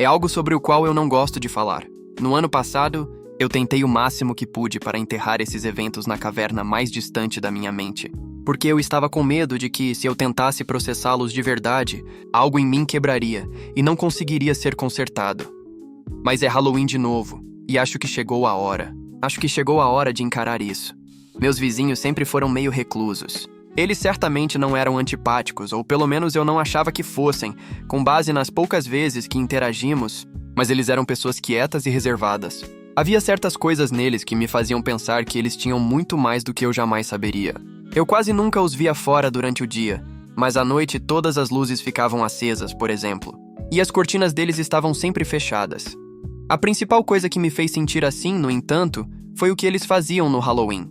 É algo sobre o qual eu não gosto de falar. No ano passado, eu tentei o máximo que pude para enterrar esses eventos na caverna mais distante da minha mente. Porque eu estava com medo de que, se eu tentasse processá-los de verdade, algo em mim quebraria e não conseguiria ser consertado. Mas é Halloween de novo, e acho que chegou a hora. Acho que chegou a hora de encarar isso. Meus vizinhos sempre foram meio reclusos. Eles certamente não eram antipáticos, ou pelo menos eu não achava que fossem, com base nas poucas vezes que interagimos, mas eles eram pessoas quietas e reservadas. Havia certas coisas neles que me faziam pensar que eles tinham muito mais do que eu jamais saberia. Eu quase nunca os via fora durante o dia, mas à noite todas as luzes ficavam acesas, por exemplo, e as cortinas deles estavam sempre fechadas. A principal coisa que me fez sentir assim, no entanto, foi o que eles faziam no Halloween.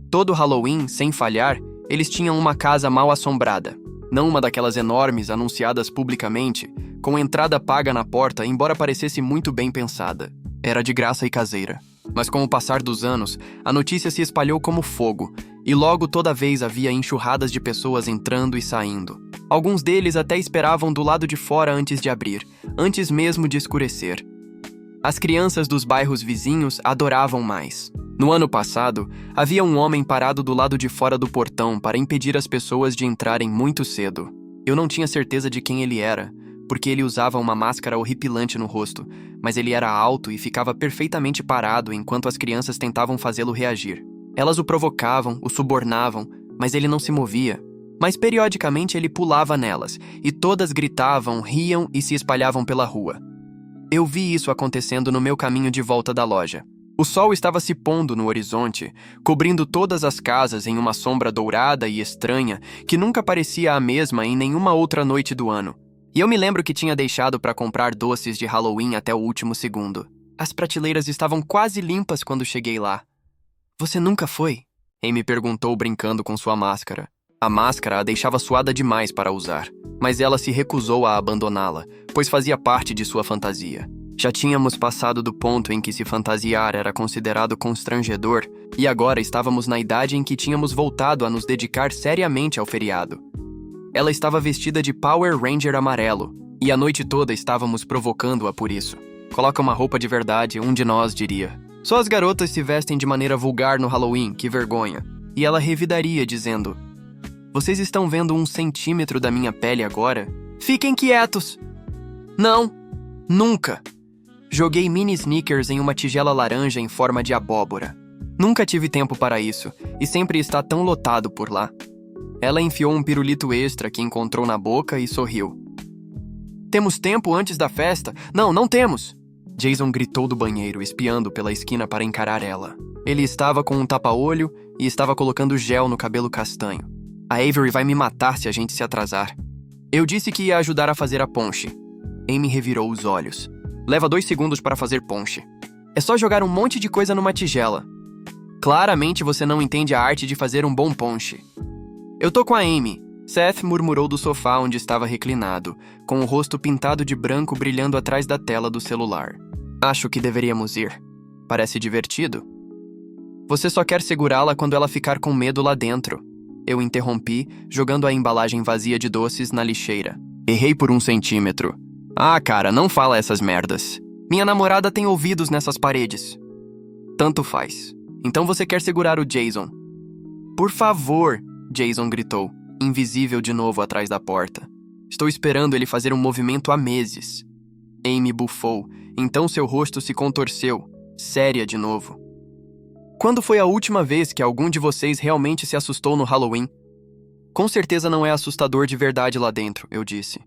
Todo Halloween, sem falhar, eles tinham uma casa mal assombrada. Não uma daquelas enormes anunciadas publicamente, com entrada paga na porta, embora parecesse muito bem pensada. Era de graça e caseira. Mas com o passar dos anos, a notícia se espalhou como fogo, e logo toda vez havia enxurradas de pessoas entrando e saindo. Alguns deles até esperavam do lado de fora antes de abrir, antes mesmo de escurecer. As crianças dos bairros vizinhos adoravam mais. No ano passado, havia um homem parado do lado de fora do portão para impedir as pessoas de entrarem muito cedo. Eu não tinha certeza de quem ele era, porque ele usava uma máscara horripilante no rosto, mas ele era alto e ficava perfeitamente parado enquanto as crianças tentavam fazê-lo reagir. Elas o provocavam, o subornavam, mas ele não se movia. Mas periodicamente ele pulava nelas, e todas gritavam, riam e se espalhavam pela rua. Eu vi isso acontecendo no meu caminho de volta da loja. O sol estava se pondo no horizonte, cobrindo todas as casas em uma sombra dourada e estranha que nunca parecia a mesma em nenhuma outra noite do ano. E eu me lembro que tinha deixado para comprar doces de Halloween até o último segundo. As prateleiras estavam quase limpas quando cheguei lá. "Você nunca foi?" Amy perguntou brincando com sua máscara. A máscara a deixava suada demais para usar, mas ela se recusou a abandoná-la, pois fazia parte de sua fantasia. Já tínhamos passado do ponto em que se fantasiar era considerado constrangedor, e agora estávamos na idade em que tínhamos voltado a nos dedicar seriamente ao feriado. Ela estava vestida de Power Ranger amarelo, e a noite toda estávamos provocando-a por isso. "Coloca uma roupa de verdade", um de nós diria. "Só as garotas se vestem de maneira vulgar no Halloween, que vergonha." E ela revidaria dizendo: "Vocês estão vendo 1 centímetro da minha pele agora? Fiquem quietos!" "Não, nunca!" Joguei mini sneakers em uma tigela laranja em forma de abóbora. Nunca tive tempo para isso, e sempre está tão lotado por lá. Ela enfiou um pirulito extra que encontrou na boca e sorriu. "Temos tempo antes da festa?" "Não, não temos!" Jason gritou do banheiro, espiando pela esquina para encarar ela. Ele estava com um tapa-olho e estava colocando gel no cabelo castanho. "A Avery vai me matar se a gente se atrasar." Eu disse que ia ajudar a fazer a ponche. Amy revirou os olhos. "Leva 2 segundos para fazer ponche. É só jogar um monte de coisa numa tigela. Claramente você não entende a arte de fazer um bom ponche." "Eu tô com a Amy." Seth murmurou do sofá onde estava reclinado, com o rosto pintado de branco brilhando atrás da tela do celular. "Acho que deveríamos ir. Parece divertido." "Você só quer segurá-la quando ela ficar com medo lá dentro." Eu interrompi, jogando a embalagem vazia de doces na lixeira. "Errei por 1 centímetro." "Ah, cara, não fala essas merdas. Minha namorada tem ouvidos nessas paredes." "Tanto faz. Então você quer segurar o Jason?" "Por favor!" Jason gritou, invisível de novo atrás da porta. "Estou esperando ele fazer um movimento há meses." Amy bufou, então seu rosto se contorceu, séria de novo. "Quando foi a última vez que algum de vocês realmente se assustou no Halloween?" "Com certeza não é assustador de verdade lá dentro", eu disse.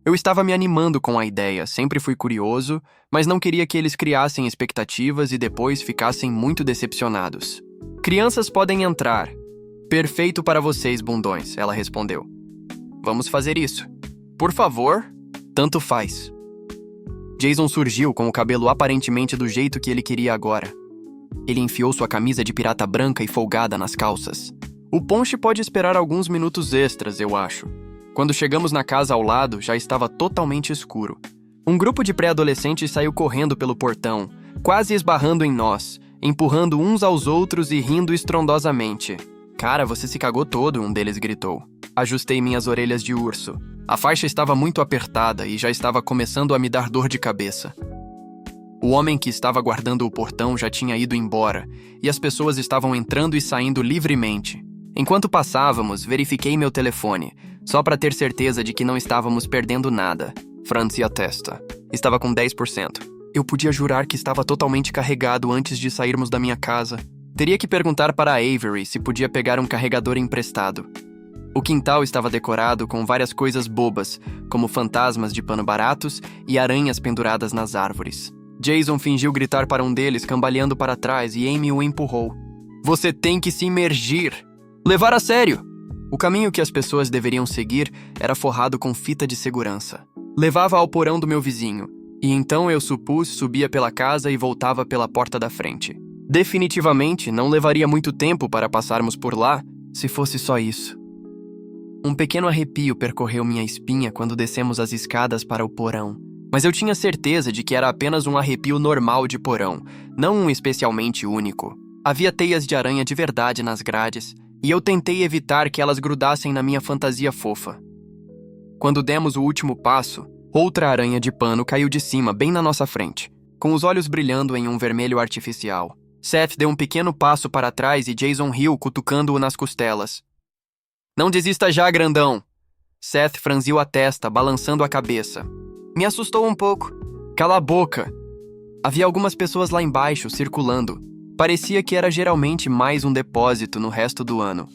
Eu estava me animando com a ideia, sempre fui curioso, mas não queria que eles criassem expectativas e depois ficassem muito decepcionados. "Crianças podem entrar." "Perfeito para vocês, bundões", ela respondeu. "Vamos fazer isso." "Por favor?" "Tanto faz." Jason surgiu com o cabelo aparentemente do jeito que ele queria agora. Ele enfiou sua camisa de pirata branca e folgada nas calças. "O ponche pode esperar alguns minutos extras, eu acho." Quando chegamos na casa ao lado, já estava totalmente escuro. Um grupo de pré-adolescentes saiu correndo pelo portão, quase esbarrando em nós, empurrando uns aos outros e rindo estrondosamente. Cara, você se cagou todo, um deles gritou. Ajustei minhas orelhas de urso. A faixa estava muito apertada e já estava começando a me dar dor de cabeça. O homem que estava guardando o portão já tinha ido embora, e as pessoas estavam entrando e saindo livremente. Enquanto passávamos, verifiquei meu telefone, só para ter certeza de que não estávamos perdendo nada. Franzi a testa. Estava com 10%. Eu podia jurar que estava totalmente carregado antes de sairmos da minha casa. Teria que perguntar para a Avery se podia pegar um carregador emprestado. O quintal estava decorado com várias coisas bobas, como fantasmas de pano baratos e aranhas penduradas nas árvores. Jason fingiu gritar para um deles, cambaleando para trás, e Amy o empurrou. Você tem que se imergir! Levar a sério! O caminho que as pessoas deveriam seguir era forrado com fita de segurança. Levava ao porão do meu vizinho, e então eu supus subia pela casa e voltava pela porta da frente. Definitivamente não levaria muito tempo para passarmos por lá, se fosse só isso. Um pequeno arrepio percorreu minha espinha quando descemos as escadas para o porão. Mas eu tinha certeza de que era apenas um arrepio normal de porão, não um especialmente único. Havia teias de aranha de verdade nas grades, e eu tentei evitar que elas grudassem na minha fantasia fofa. Quando demos o último passo, outra aranha de pano caiu de cima, bem na nossa frente, com os olhos brilhando em um vermelho artificial. Seth deu um pequeno passo para trás e Jason riu, cutucando-o nas costelas. Não desista já, grandão! Seth franziu a testa, balançando a cabeça. Me assustou um pouco. Cala a boca! Havia algumas pessoas lá embaixo, circulando. Parecia que era geralmente mais um depósito no resto do ano.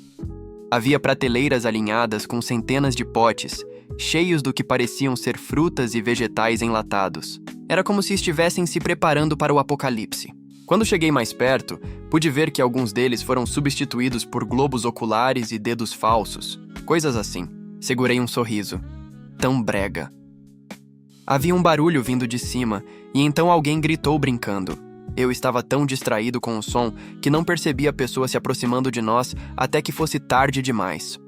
Havia prateleiras alinhadas com centenas de potes, cheios do que pareciam ser frutas e vegetais enlatados. Era como se estivessem se preparando para o apocalipse. Quando cheguei mais perto, pude ver que alguns deles foram substituídos por globos oculares e dedos falsos. Coisas assim. Segurei um sorriso. Tão brega. Havia um barulho vindo de cima, e então alguém gritou brincando. Eu estava tão distraído com o som que não percebi a pessoa se aproximando de nós até que fosse tarde demais.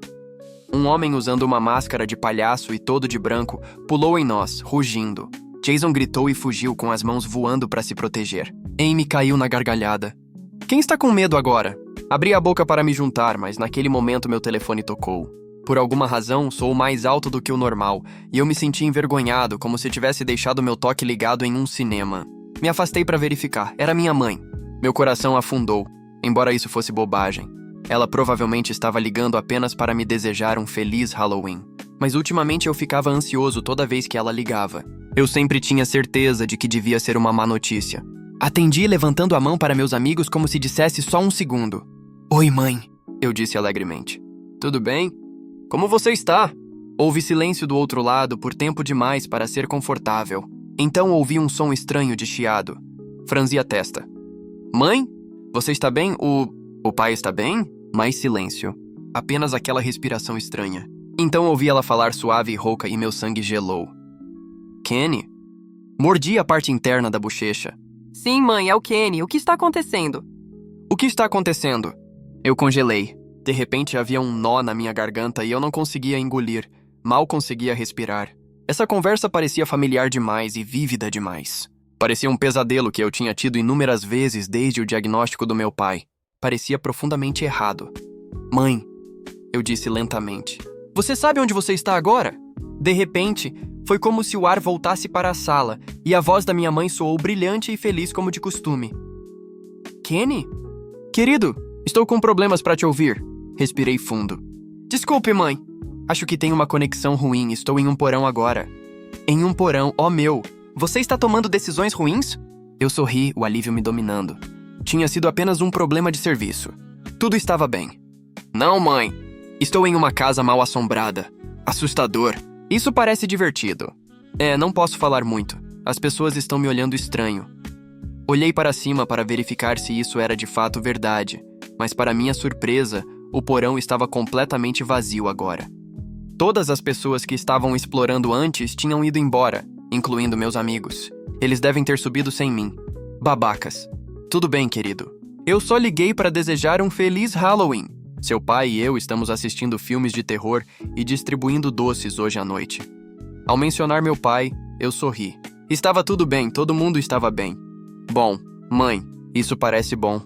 Um homem usando uma máscara de palhaço e todo de branco pulou em nós, rugindo. Jason gritou e fugiu com as mãos voando para se proteger. Amy caiu na gargalhada. Quem está com medo agora? Abri a boca para me juntar, mas naquele momento meu telefone tocou. Por alguma razão, sou mais alto do que o normal, e eu me senti envergonhado, como se tivesse deixado meu toque ligado em um cinema. Me afastei para verificar. Era minha mãe. Meu coração afundou, embora isso fosse bobagem. Ela provavelmente estava ligando apenas para me desejar um feliz Halloween. Mas ultimamente eu ficava ansioso toda vez que ela ligava. Eu sempre tinha certeza de que devia ser uma má notícia. Atendi levantando a mão para meus amigos como se dissesse só um segundo. Oi, mãe, eu disse alegremente. Tudo bem? Como você está? Houve silêncio do outro lado por tempo demais para ser confortável. Então ouvi um som estranho de chiado. Franzi a testa. Mãe? Você está bem? O pai está bem? Mais silêncio. Apenas aquela respiração estranha. Então ouvi ela falar suave e rouca e meu sangue gelou. Kenny? Mordi a parte interna da bochecha. Sim, mãe, é o Kenny. O que está acontecendo? O que está acontecendo? Eu congelei. De repente havia um nó na minha garganta e eu não conseguia engolir. Mal conseguia respirar. Essa conversa parecia familiar demais e vívida demais. Parecia um pesadelo que eu tinha tido inúmeras vezes desde o diagnóstico do meu pai. Parecia profundamente errado. Mãe, eu disse lentamente. Você sabe onde você está agora? De repente, foi como se o ar voltasse para a sala e a voz da minha mãe soou brilhante e feliz como de costume. Kenny? Querido, estou com problemas para te ouvir. Respirei fundo. Desculpe, mãe. Acho que tem uma conexão ruim. Estou em um porão agora. Em um porão, oh meu. Você está tomando decisões ruins? Eu sorri, o alívio me dominando. Tinha sido apenas um problema de serviço. Tudo estava bem. Não, mãe. Estou em uma casa mal assombrada. Assustador. Isso parece divertido. Não posso falar muito. As pessoas estão me olhando estranho. Olhei para cima para verificar se isso era de fato verdade, mas para minha surpresa, o porão estava completamente vazio agora. Todas as pessoas que estavam explorando antes tinham ido embora, incluindo meus amigos. Eles devem ter subido sem mim. Babacas. Tudo bem, querido. Eu só liguei para desejar um feliz Halloween. Seu pai e eu estamos assistindo filmes de terror e distribuindo doces hoje à noite. Ao mencionar meu pai, eu sorri. Estava tudo bem, todo mundo estava bem. Bom, mãe, isso parece bom.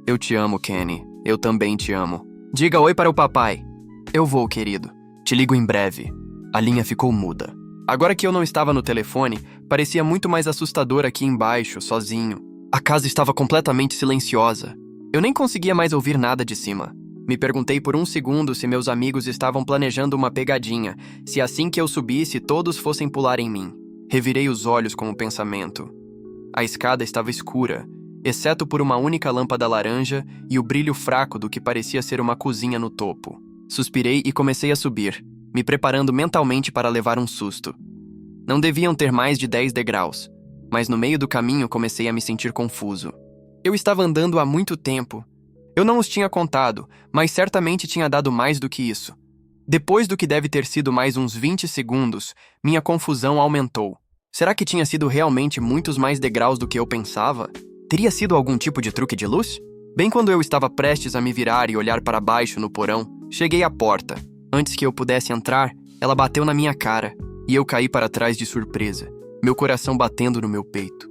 Eu te amo, Kenny. Eu também te amo. Diga oi para o papai. Eu vou, querido. Te ligo em breve. A linha ficou muda. Agora que eu não estava no telefone, parecia muito mais assustador aqui embaixo, sozinho. A casa estava completamente silenciosa. Eu nem conseguia mais ouvir nada de cima. Me perguntei por um segundo se meus amigos estavam planejando uma pegadinha, se assim que eu subisse todos fossem pular em mim. Revirei os olhos com o pensamento. A escada estava escura, exceto por uma única lâmpada laranja e o brilho fraco do que parecia ser uma cozinha no topo. Suspirei e comecei a subir, me preparando mentalmente para levar um susto. Não deviam ter mais de 10 degraus, mas no meio do caminho comecei a me sentir confuso. Eu estava andando há muito tempo. Eu não os tinha contado, mas certamente tinha dado mais do que isso. Depois do que deve ter sido mais uns 20 segundos, minha confusão aumentou. Será que tinha sido realmente muitos mais degraus do que eu pensava? Teria sido algum tipo de truque de luz? Bem quando eu estava prestes a me virar e olhar para baixo no porão, cheguei à porta. Antes que eu pudesse entrar, ela bateu na minha cara, e eu caí para trás de surpresa, meu coração batendo no meu peito.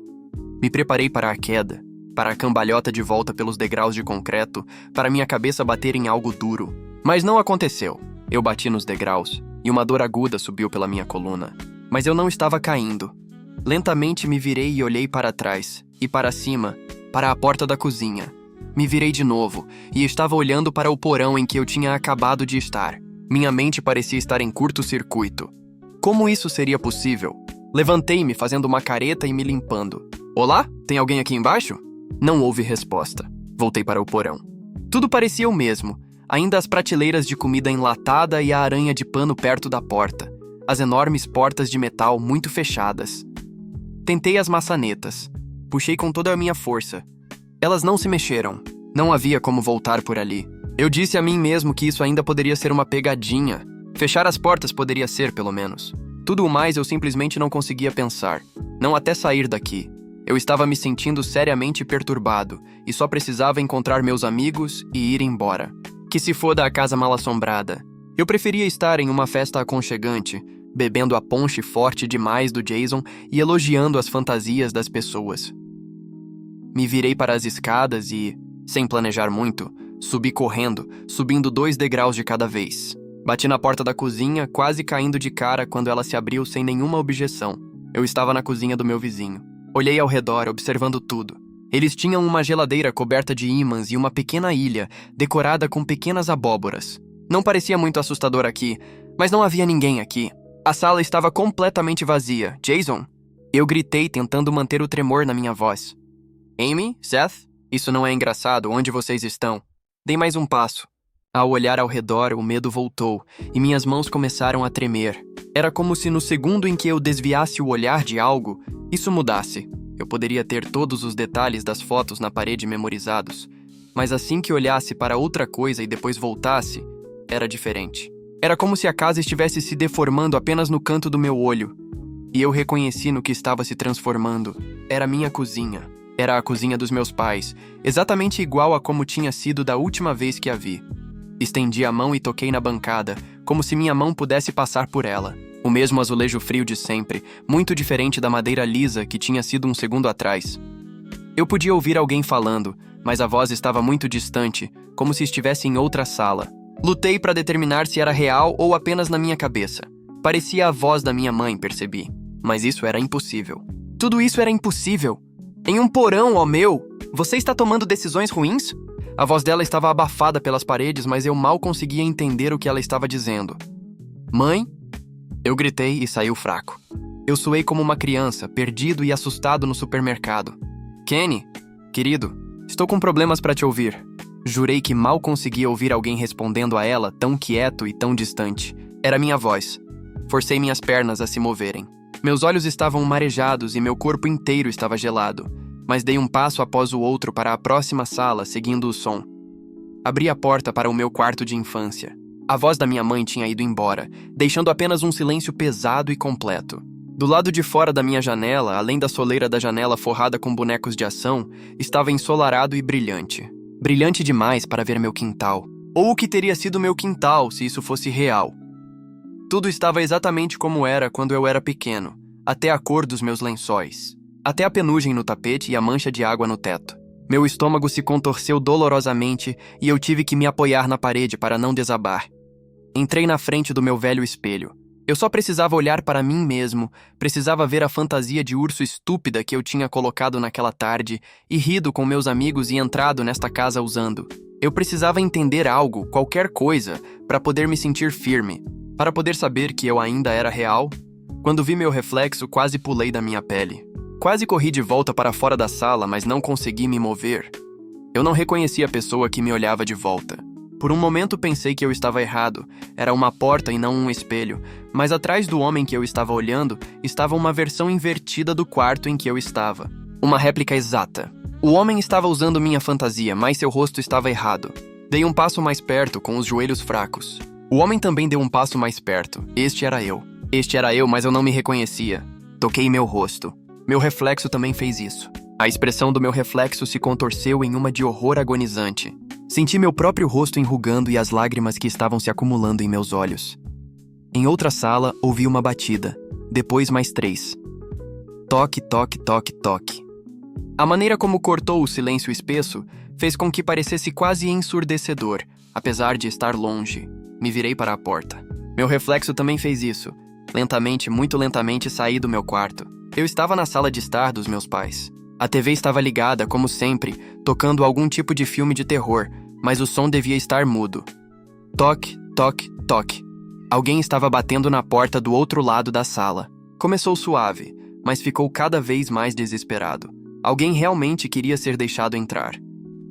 Me preparei para a queda, para a cambalhota de volta pelos degraus de concreto, para minha cabeça bater em algo duro. Mas não aconteceu. Eu bati nos degraus, e uma dor aguda subiu pela minha coluna. Mas eu não estava caindo. Lentamente me virei e olhei para trás, e para cima, para a porta da cozinha. Me virei de novo, e estava olhando para o porão em que eu tinha acabado de estar. Minha mente parecia estar em curto-circuito. Como isso seria possível? Levantei-me fazendo uma careta e me limpando. Olá? Tem alguém aqui embaixo? Não houve resposta. Voltei para o porão. Tudo parecia o mesmo. Ainda as prateleiras de comida enlatada e a aranha de pano perto da porta. As enormes portas de metal muito fechadas. Tentei as maçanetas. Puxei com toda a minha força. Elas não se mexeram. Não havia como voltar por ali. Eu disse a mim mesmo que isso ainda poderia ser uma pegadinha. Fechar as portas poderia ser, pelo menos. Tudo o mais eu simplesmente não conseguia pensar. Não até sair daqui. Eu estava me sentindo seriamente perturbado e só precisava encontrar meus amigos e ir embora. Que se foda a casa mal-assombrada. Eu preferia estar em uma festa aconchegante, bebendo a ponche forte demais do Jason e elogiando as fantasias das pessoas. Me virei para as escadas e, sem planejar muito, subi correndo, subindo 2 degraus de cada vez. Bati na porta da cozinha, quase caindo de cara quando ela se abriu sem nenhuma objeção. Eu estava na cozinha do meu vizinho. Olhei ao redor, observando tudo. Eles tinham uma geladeira coberta de ímãs e uma pequena ilha, decorada com pequenas abóboras. Não parecia muito assustador aqui, mas não havia ninguém aqui. A sala estava completamente vazia. Jason? Eu gritei, tentando manter o tremor na minha voz. Amy? Seth? Isso não é engraçado, onde vocês estão? Dei mais um passo. Ao olhar ao redor, o medo voltou, e minhas mãos começaram a tremer. Era como se no segundo em que eu desviasse o olhar de algo, isso mudasse. Eu poderia ter todos os detalhes das fotos na parede memorizados, mas assim que olhasse para outra coisa e depois voltasse, era diferente. Era como se a casa estivesse se deformando apenas no canto do meu olho, e eu reconheci no que estava se transformando. Era minha cozinha. Era a cozinha dos meus pais, exatamente igual a como tinha sido da última vez que a vi. Estendi a mão e toquei na bancada, como se minha mão pudesse passar por ela. O mesmo azulejo frio de sempre, muito diferente da madeira lisa que tinha sido um segundo atrás. Eu podia ouvir alguém falando, mas a voz estava muito distante, como se estivesse em outra sala. Lutei para determinar se era real ou apenas na minha cabeça. Parecia a voz da minha mãe, percebi. Mas isso era impossível. Tudo isso era impossível. Em um porão, ó meu! Você está tomando decisões ruins? A voz dela estava abafada pelas paredes, mas eu mal conseguia entender o que ela estava dizendo. Mãe? Eu gritei e saiu fraco. Eu suei como uma criança, perdido e assustado no supermercado. Kenny, querido, estou com problemas para te ouvir. Jurei que mal conseguia ouvir alguém respondendo a ela, tão quieto e tão distante. Era minha voz. Forcei minhas pernas a se moverem. Meus olhos estavam marejados e meu corpo inteiro estava gelado, mas dei um passo após o outro para a próxima sala, seguindo o som. Abri a porta para o meu quarto de infância. A voz da minha mãe tinha ido embora, deixando apenas um silêncio pesado e completo. Do lado de fora da minha janela, além da soleira da janela forrada com bonecos de ação, estava ensolarado e brilhante. Brilhante demais para ver meu quintal. Ou o que teria sido meu quintal, se isso fosse real. Tudo estava exatamente como era quando eu era pequeno, até a cor dos meus lençóis, até a penugem no tapete e a mancha de água no teto. Meu estômago se contorceu dolorosamente e eu tive que me apoiar na parede para não desabar. Entrei na frente do meu velho espelho. Eu só precisava olhar para mim mesmo, precisava ver a fantasia de urso estúpida que eu tinha colocado naquela tarde e rido com meus amigos e entrado nesta casa usando. Eu precisava entender algo, qualquer coisa, para poder me sentir firme, para poder saber que eu ainda era real. Quando vi meu reflexo, quase pulei da minha pele. Quase corri de volta para fora da sala, mas não consegui me mover. Eu não reconheci a pessoa que me olhava de volta. Por um momento pensei que eu estava errado. Era uma porta e não um espelho, mas atrás do homem que eu estava olhando estava uma versão invertida do quarto em que eu estava. Uma réplica exata. O homem estava usando minha fantasia, mas seu rosto estava errado. Dei um passo mais perto, com os joelhos fracos. O homem também deu um passo mais perto. Este era eu. Este era eu, mas eu não me reconhecia. Toquei meu rosto. Meu reflexo também fez isso. A expressão do meu reflexo se contorceu em uma de horror agonizante. Senti meu próprio rosto enrugando e as lágrimas que estavam se acumulando em meus olhos. Em outra sala, ouvi uma batida. Depois mais 3. Toque, toque, toque, toque. A maneira como cortou o silêncio espesso fez com que parecesse quase ensurdecedor, apesar de estar longe. Me virei para a porta. Meu reflexo também fez isso. Lentamente, muito lentamente, saí do meu quarto. Eu estava na sala de estar dos meus pais. A TV estava ligada, como sempre, tocando algum tipo de filme de terror, mas o som devia estar mudo. Toque, toque, toque. Alguém estava batendo na porta do outro lado da sala. Começou suave, mas ficou cada vez mais desesperado. Alguém realmente queria ser deixado entrar.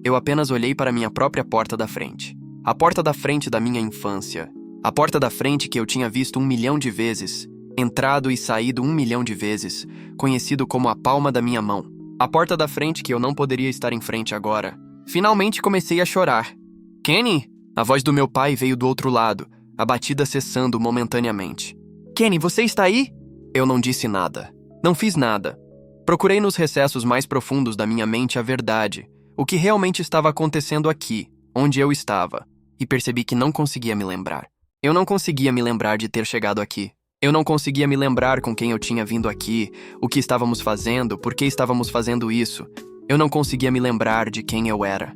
Eu apenas olhei para minha própria porta da frente. A porta da frente da minha infância. A porta da frente que eu tinha visto 1 milhão de vezes. Entrado e saído 1 milhão de vezes, conhecido como a palma da minha mão. A porta da frente que eu não poderia estar em frente agora. Finalmente comecei a chorar. Kenny? A voz do meu pai veio do outro lado, a batida cessando momentaneamente. Kenny, você está aí? Eu não disse nada. Não fiz nada. Procurei nos recessos mais profundos da minha mente a verdade, o que realmente estava acontecendo aqui, onde eu estava, e percebi que não conseguia me lembrar. Eu não conseguia me lembrar de ter chegado aqui. Eu não conseguia me lembrar com quem eu tinha vindo aqui, o que estávamos fazendo, por que estávamos fazendo isso. Eu não conseguia me lembrar de quem eu era.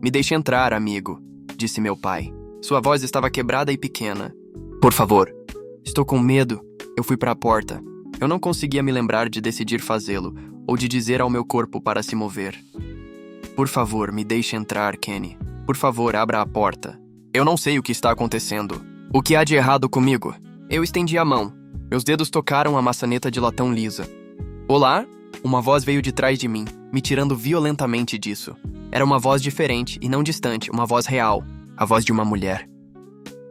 Me deixe entrar, amigo, disse meu pai. Sua voz estava quebrada e pequena. Por favor. Estou com medo. Eu fui para a porta. Eu não conseguia me lembrar de decidir fazê-lo, ou de dizer ao meu corpo para se mover. Por favor, me deixe entrar, Kenny. Por favor, abra a porta. Eu não sei o que está acontecendo. O que há de errado comigo? Eu estendi a mão. Meus dedos tocaram a maçaneta de latão lisa. Olá? Uma voz veio de trás de mim, me tirando violentamente disso. Era uma voz diferente e não distante, uma voz real. A voz de uma mulher.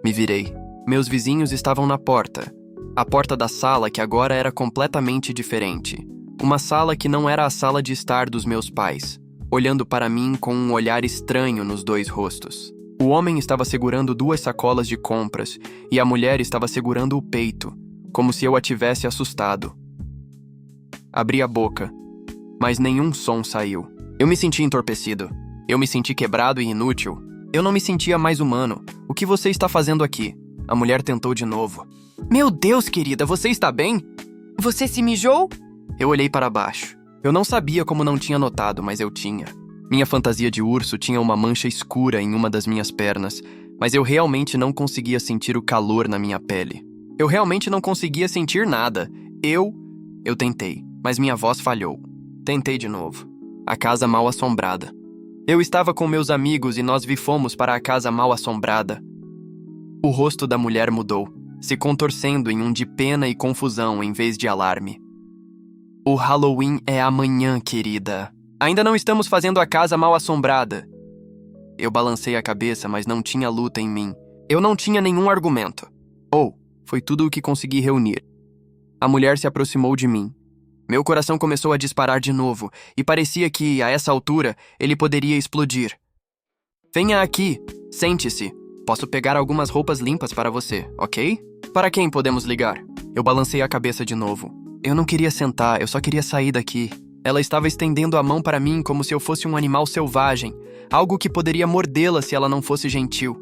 Me virei. Meus vizinhos estavam na porta. A porta da sala que agora era completamente diferente. Uma sala que não era a sala de estar dos meus pais, olhando para mim com um olhar estranho nos 2 rostos. O homem estava segurando 2 sacolas de compras e a mulher estava segurando o peito, como se eu a tivesse assustado. Abri a boca, mas nenhum som saiu. Eu me senti entorpecido. Eu me senti quebrado e inútil. Eu não me sentia mais humano. O que você está fazendo aqui? A mulher tentou de novo. Meu Deus, querida, você está bem? Você se mijou? Eu olhei para baixo. Eu não sabia como não tinha notado, mas eu tinha. Minha fantasia de urso tinha uma mancha escura em uma das minhas pernas, mas eu realmente não conseguia sentir o calor na minha pele. Eu realmente não conseguia sentir nada. Eu tentei, mas minha voz falhou. Tentei de novo. A casa mal assombrada. Eu estava com meus amigos e nós fomos para a casa mal assombrada. O rosto da mulher mudou, se contorcendo em um de pena e confusão em vez de alarme. O Halloween é amanhã, querida. Ainda não estamos fazendo a casa mal assombrada. Eu balancei a cabeça, mas não tinha luta em mim. Eu não tinha nenhum argumento. Foi tudo o que consegui reunir. A mulher se aproximou de mim. Meu coração começou a disparar de novo, e parecia que, a essa altura, ele poderia explodir. Venha aqui, sente-se. Posso pegar algumas roupas limpas para você, ok? Para quem podemos ligar? Eu balancei a cabeça de novo. Eu não queria sentar, eu só queria sair daqui. Ela estava estendendo a mão para mim como se eu fosse um animal selvagem, algo que poderia mordê-la se ela não fosse gentil.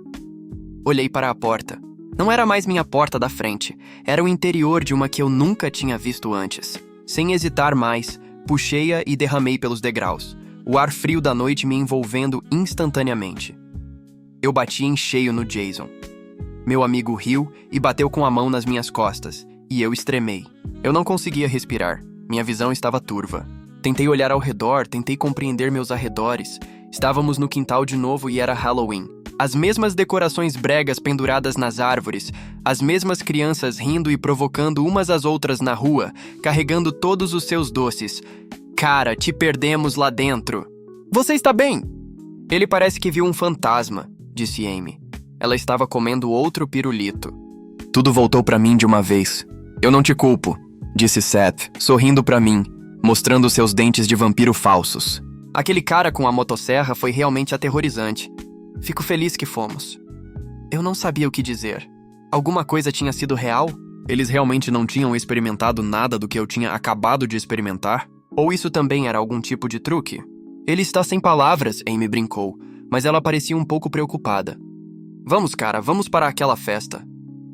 Olhei para a porta. Não era mais minha porta da frente, era o interior de uma que eu nunca tinha visto antes. Sem hesitar mais, puxei-a e derramei pelos degraus. o ar frio da noite me envolvendo instantaneamente. Eu bati em cheio no Jason. Meu amigo riu e bateu com a mão nas minhas costas, e eu extremei. Eu não conseguia respirar, minha visão estava turva. Tentei olhar ao redor, tentei compreender meus arredores. Estávamos no quintal de novo e era Halloween. As mesmas decorações bregas penduradas nas árvores, as mesmas crianças rindo e provocando umas às outras na rua, carregando todos os seus doces. Cara, te perdemos lá dentro. Você está bem? Ele parece que viu um fantasma, disse Amy. Ela estava comendo outro pirulito. Tudo voltou para mim de uma vez. Eu não te culpo, disse Seth, sorrindo para mim, mostrando seus dentes de vampiro falsos. Aquele cara com a motosserra foi realmente aterrorizante. Fico feliz que fomos. Eu não sabia o que dizer. Alguma coisa tinha sido real? Eles realmente não tinham experimentado nada do que eu tinha acabado de experimentar? Ou isso também era algum tipo de truque? Ele está sem palavras, Amy brincou, mas ela parecia um pouco preocupada. Vamos, cara, vamos para aquela festa.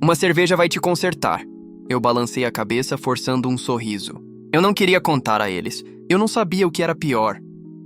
Uma cerveja vai te consertar. Eu balancei a cabeça, forçando um sorriso. Eu não queria contar a eles. Eu não sabia o que era pior.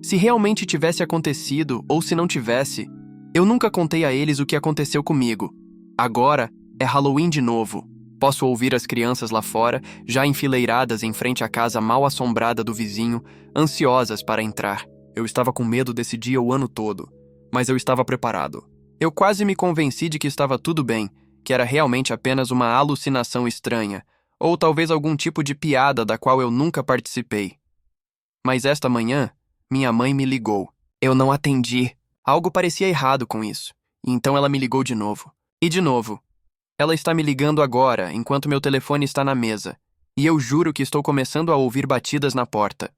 Se realmente tivesse acontecido ou se não tivesse, eu nunca contei a eles o que aconteceu comigo. Agora é Halloween de novo. Posso ouvir as crianças lá fora, já enfileiradas em frente à casa mal assombrada do vizinho, ansiosas para entrar. Eu estava com medo desse dia o ano todo, mas eu estava preparado. Eu quase me convenci de que estava tudo bem, que era realmente apenas uma alucinação estranha, ou talvez algum tipo de piada da qual eu nunca participei. Mas esta manhã, minha mãe me ligou. Eu não atendi. Algo parecia errado com isso. E então ela me ligou de novo. E de novo. Ela está me ligando agora, enquanto meu telefone está na mesa. E eu juro que estou começando a ouvir batidas na porta.